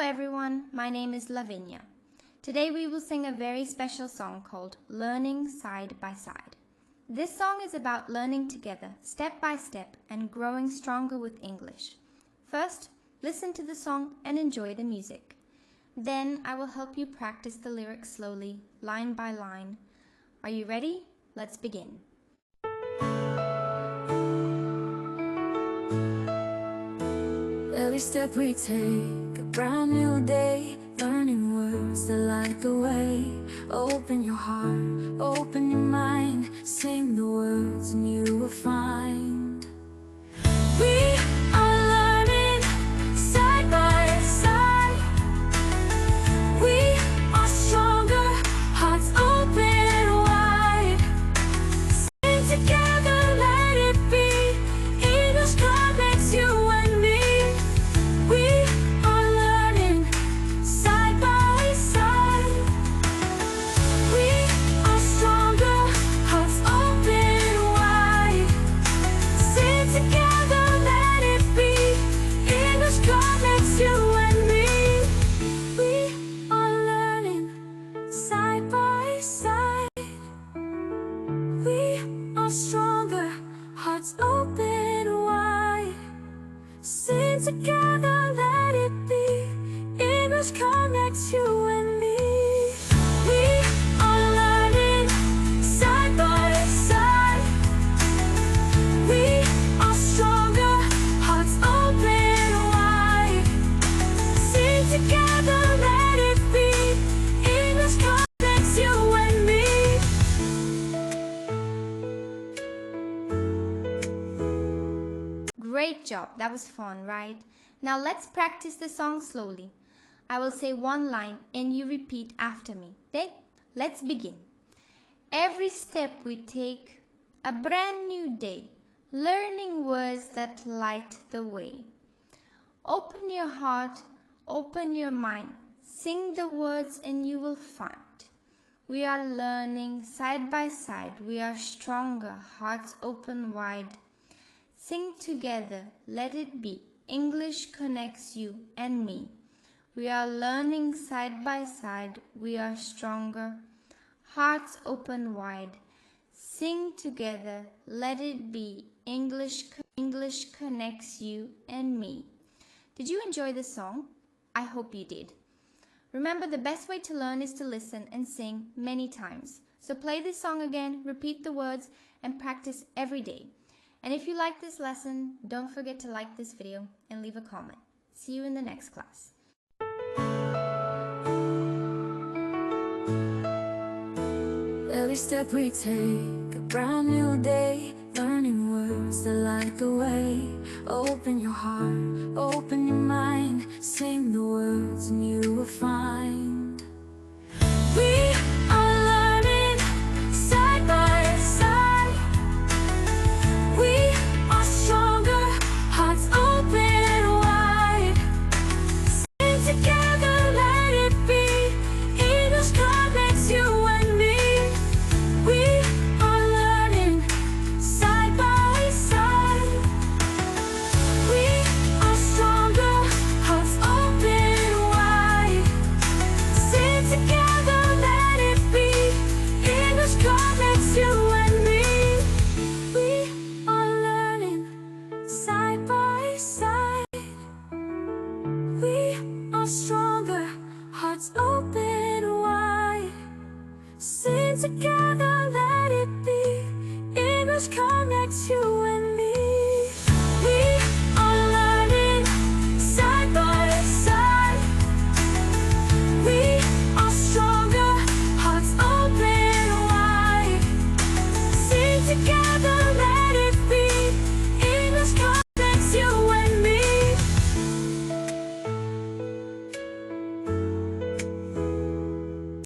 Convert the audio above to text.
everyone, my name is Lavinia. Today we will sing a very special song called Learning Side by Side. This song is about learning together, step by step, and growing stronger with English. First, listen to the song and enjoy the music. Then I will help you practice the lyrics slowly, line by line. Are you ready? Let's begin. Every step we take, a brand new day, learning words that light the way. Open your heart, open your mind, sing the words and you will find. We are learning side by side. We are stronger, hearts open wide. Sing together, let it be. English connects you and me. We are learning side by side. We are stronger, hearts open wide. Sing together, let it be. English connects you and me. We are learning side by side. We are stronger, hearts open wide. Sing together, let it be. English connects you and me. We are learning side by side. We are stronger, hearts open wide. Sing together, let it be. English connects you and me. Great job, that was fun, right? Now let's practice the song slowly. I will say one line and you repeat after me. Okay? Let's begin. Every step we take, a brand new day, learning words that light the way. Open your heart, open your mind, sing the words and you will find. We are learning side by side, we are stronger, hearts open wide. Sing together, let it be. English connects you and me. We are learning side by side, we are stronger, hearts open wide. Sing together, let it be. English connects you and me. Did you enjoy the song? I hope you did. Remember, the best way to learn is to listen and sing many times. So play this song again, repeat the words, and practice every day. And if you like this lesson, don't forget to like this video and leave a comment. See you in the next class. Every step we take, a brand new day, learning words that light the way. Open your heart, open your mind, sing the words and you will find. We are learning side by side. We are stronger, hearts open wide. Sing together, let it be. English connects you and me. We are learning side by side. We are stronger, hearts open wide. Sing together, let it be. English connects you and me. We are learning side by side. We are stronger, hearts open wide. Sing together, let it be. English connects you